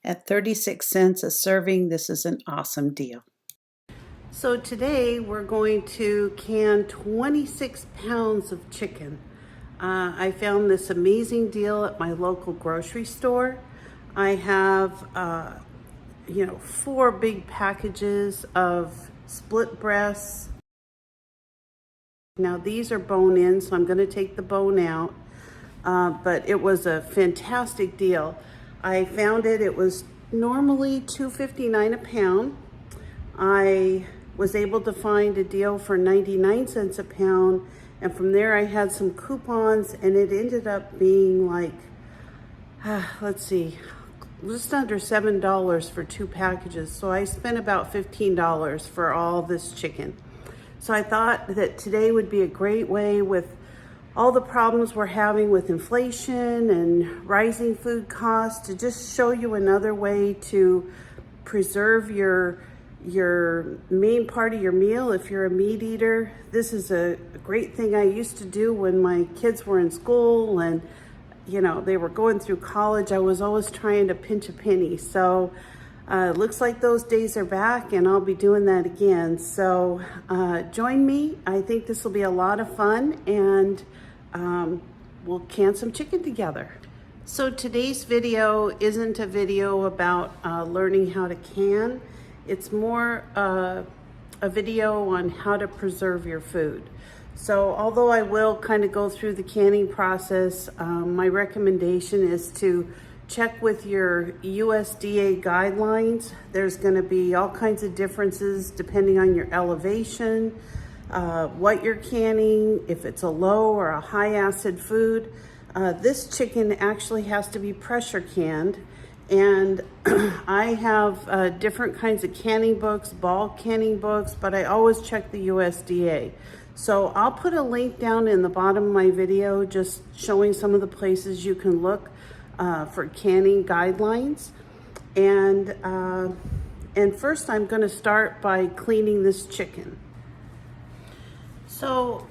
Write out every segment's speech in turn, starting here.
At 36 cents a serving, this is an awesome deal. So today we're going to can 26 pounds of chicken. I found this amazing deal at my local grocery store. I have, 4 big packages of split breasts. Now these are bone in, so I'm going to take the bone out. But it was a fantastic deal. I found it was normally $2.59 a pound. I was able to find a deal for 99 cents a pound, and from there I had some coupons, and it ended up being like, let's see, just under $7 for 2 packages. So I spent about $15 for all this chicken. So I thought that today would be a great way, with all the problems we're having with inflation and rising food costs, to just show you another way to preserve your main part of your meal. If you're a meat eater, this is a great thing I used to do when my kids were in school and they were going through college. I was always trying to pinch a penny. So it looks like those days are back, and I'll be doing that again. So join me. I think this will be a lot of fun, and we'll can some chicken together. So today's video isn't a video about learning how to can. It's more a video on how to preserve your food. So although I will kind of go through the canning process, my recommendation is to check with your USDA guidelines. There's going to be all kinds of differences depending on your elevation, what you're canning, if it's a low or a high acid food. This chicken actually has to be pressure canned, and I have different kinds of canning books, bulk canning books, but I always check the USDA. So I'll put a link down in the bottom of my video just showing some of the places you can look for canning guidelines. And first I'm going to start by cleaning this chicken. So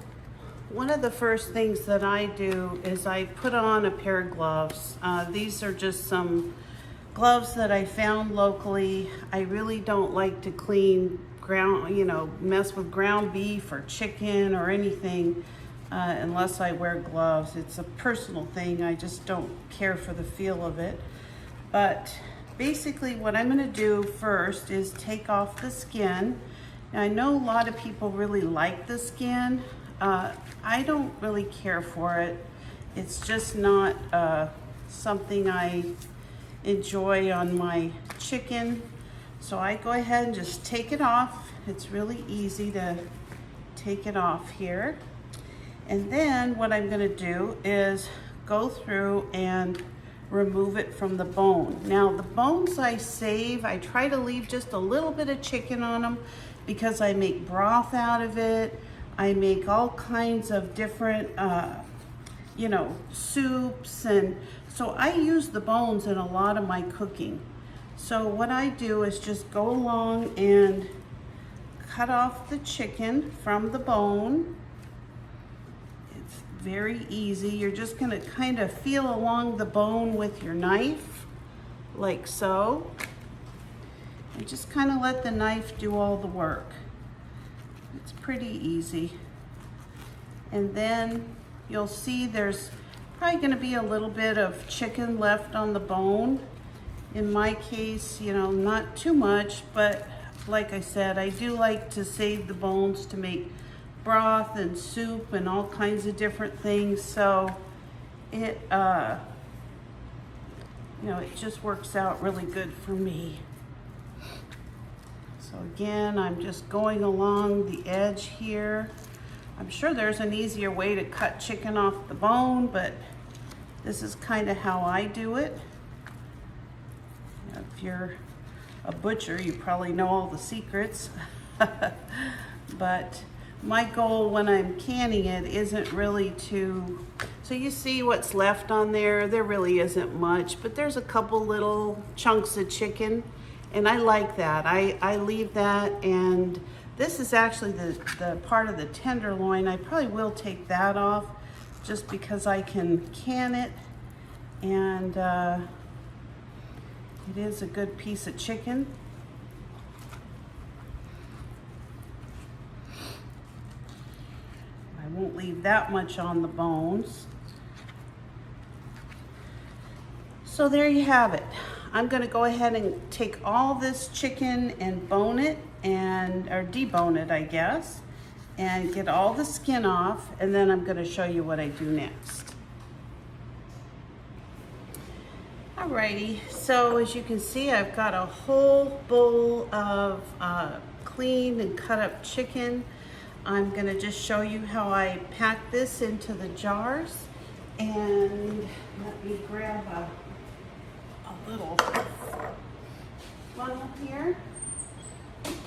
one of the first things that I do is I put on a pair of gloves. These are just some gloves that I found locally. I really don't like to clean mess with ground beef or chicken or anything unless I wear gloves. It's a personal thing. I just don't care for the feel of it. But basically what I'm going to do first is take off the skin. Now I know a lot of people really like the skin. I don't really care for it. It's just not something I enjoy on my chicken. So I go ahead and just take it off. It's really easy to take it off here. And then what I'm going to do is go through and remove it from the bone. Now the bones I save, I try to leave just a little bit of chicken on them because I make broth out of it. I make all kinds of different soups, and so I use the bones in a lot of my cooking. So what I do is just go along and cut off the chicken from the bone. It's very easy. You're just going to kind of feel along the bone with your knife, like so. And just kind of let the knife do all the work. It's pretty easy. And then you'll see there's probably going to be a little bit of chicken left on the bone. In my case, not too much, but like I said, I do like to save the bones to make broth and soup and all kinds of different things. So it, it just works out really good for me. So again, I'm just going along the edge here. I'm sure there's an easier way to cut chicken off the bone, but this is kind of how I do it. If you're a butcher, you probably know all the secrets. But my goal when I'm canning it isn't really to, so you see what's left on there. There really isn't much, but there's a couple little chunks of chicken, and I like that. I leave that, and this is actually the part of the tenderloin. I probably will take that off just because I can can it. And It is a good piece of chicken. I won't leave that much on the bones. So there you have it. I'm gonna go ahead and take all this chicken and bone it, or debone it, I guess, and get all the skin off, and then I'm gonna show you what I do next. Alrighty, so as you can see, I've got a whole bowl of cleaned and cut up chicken. I'm gonna just show you how I pack this into the jars. And let me grab a little funnel here.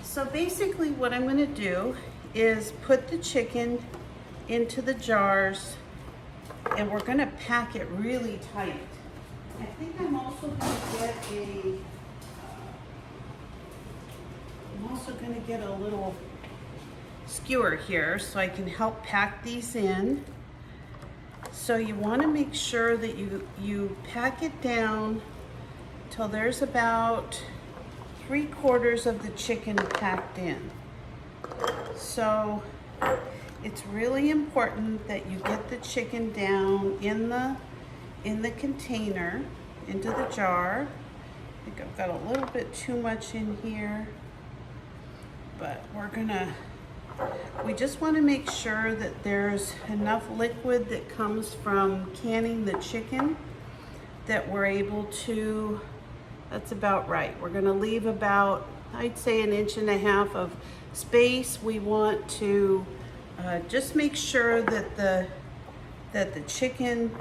So basically what I'm gonna do is put the chicken into the jars, and we're gonna pack it really tight. I think I'm also gonna get a little skewer here so I can help pack these in. So you want to make sure that you pack it down till there's about 3/4 of the chicken packed in. So it's really important that you get the chicken down in the container, into the jar. I think I've got a little bit too much in here, but we just want to make sure that there's enough liquid that comes from canning the chicken that we're able to, that's about right. We're going to leave about, I'd say, 1.5 inches of space. We want to just make sure that the chicken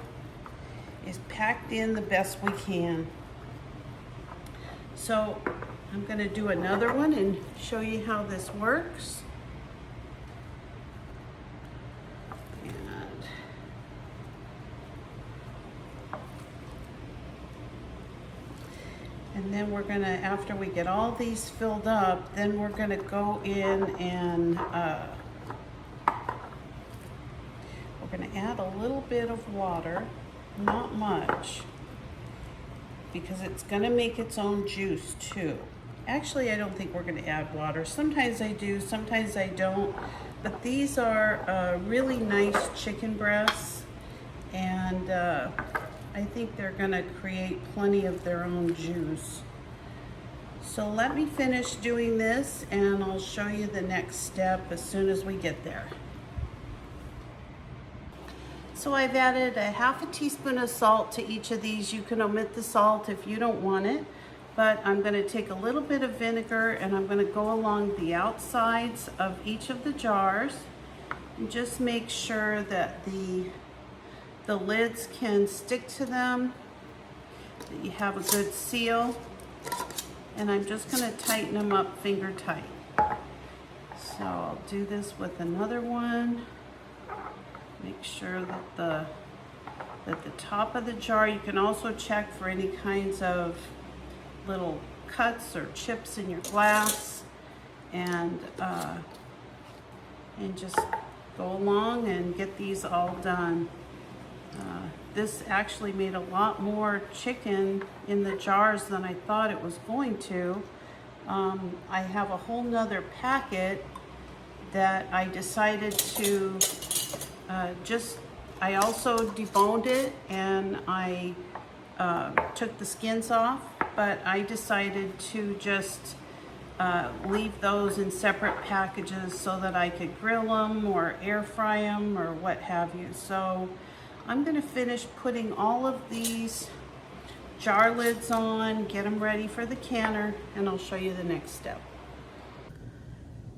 is packed in the best we can. So I'm going to do another one and show you how this works. And then we're gonna, after we get all these filled up, then we're gonna go in and we're gonna add a little bit of water, not much, because it's gonna make its own juice too. Actually, I don't think we're gonna add water. Sometimes I do, sometimes I don't. But these are really nice chicken breasts, and I think they're gonna create plenty of their own juice. So let me finish doing this and I'll show you the next step as soon as we get there. So I've added 1/2 teaspoon of salt to each of these. You can omit the salt if you don't want it, but I'm gonna take a little bit of vinegar and I'm gonna go along the outsides of each of the jars and just make sure that the lids can stick to them, that you have a good seal, and I'm just going to tighten them up finger tight. So I'll do this with another one. Make sure that the top of the jar, you can also check for any kinds of little cuts or chips in your glass, and just go along and get these all done. This actually made a lot more chicken in the jars than I thought it was going to. I have a whole nother packet that I decided to I also deboned it and I took the skins off, but I decided to just leave those in separate packages so that I could grill them or air fry them or what have you. So I'm going to finish putting all of these jar lids on, get them ready for the canner, and I'll show you the next step.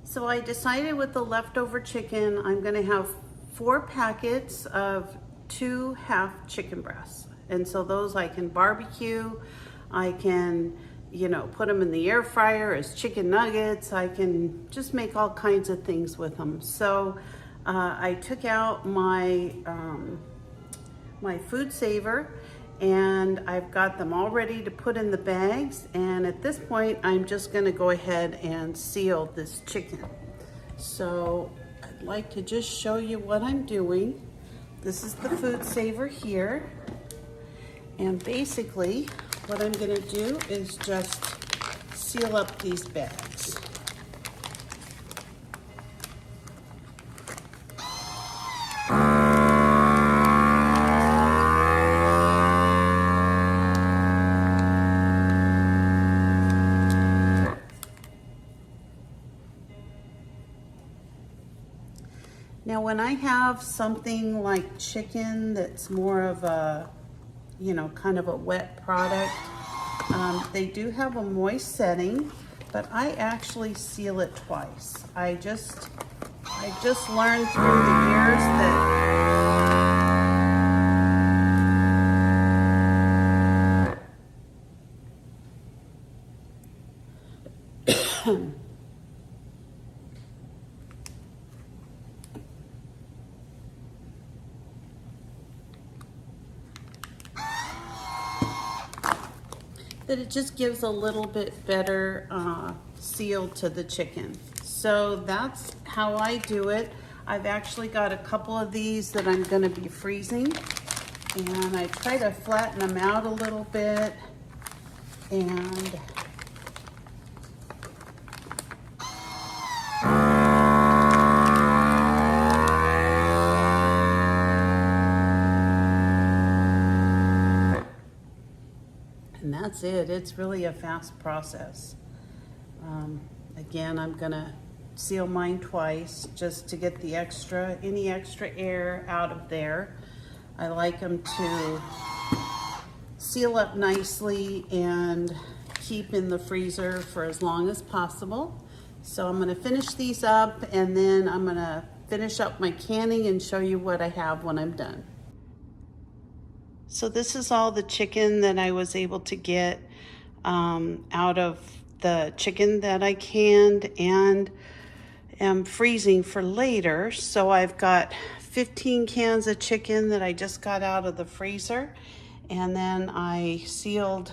So I decided with the leftover chicken, I'm going to have 4 packets of 2 half chicken breasts. And so those I can barbecue, I can, put them in the air fryer as chicken nuggets. I can just make all kinds of things with them. So I took out my food saver and I've got them all ready to put in the bags. And at this point, I'm just gonna go ahead and seal this chicken. So I'd like to just show you what I'm doing. This is the food saver here. And basically what I'm gonna do is just seal up these bags. Now, when I have something like chicken that's more of a, kind of a wet product, they do have a moist setting, but I actually seal it twice. I just learned through the years that that it just gives a little bit better seal to the chicken. So that's how I do it. I've actually got a couple of these that I'm gonna be freezing, and I try to flatten them out a little bit, and that's it. It's really a fast process. Again, I'm gonna seal mine twice just to get the any extra air out of there. I like them to seal up nicely and keep in the freezer for as long as possible. So I'm gonna finish these up, and then I'm gonna finish up my canning and show you what I have when I'm done. So this is all the chicken that I was able to get out of the chicken that I canned and am freezing for later. So I've got 15 cans of chicken that I just got out of the freezer, and then I sealed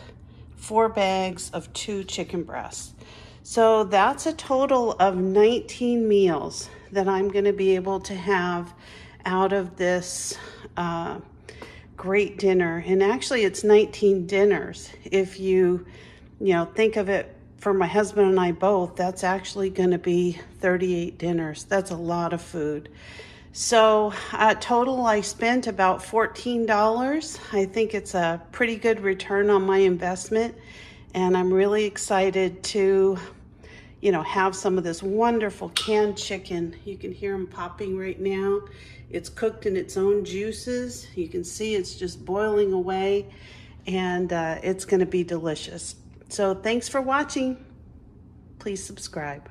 4 bags of 2 chicken breasts. So that's a total of 19 meals that I'm gonna be able to have out of this great dinner. And actually it's 19 dinners. If you think of it, for my husband and I both, that's actually going to be 38 dinners. That's a lot of food. So total, I spent about $14. I think it's a pretty good return on my investment, and I'm really excited to have some of this wonderful canned chicken. You can hear them popping right now. It's cooked in its own juices. You can see it's just boiling away, and it's going to be delicious. So thanks for watching. Please subscribe.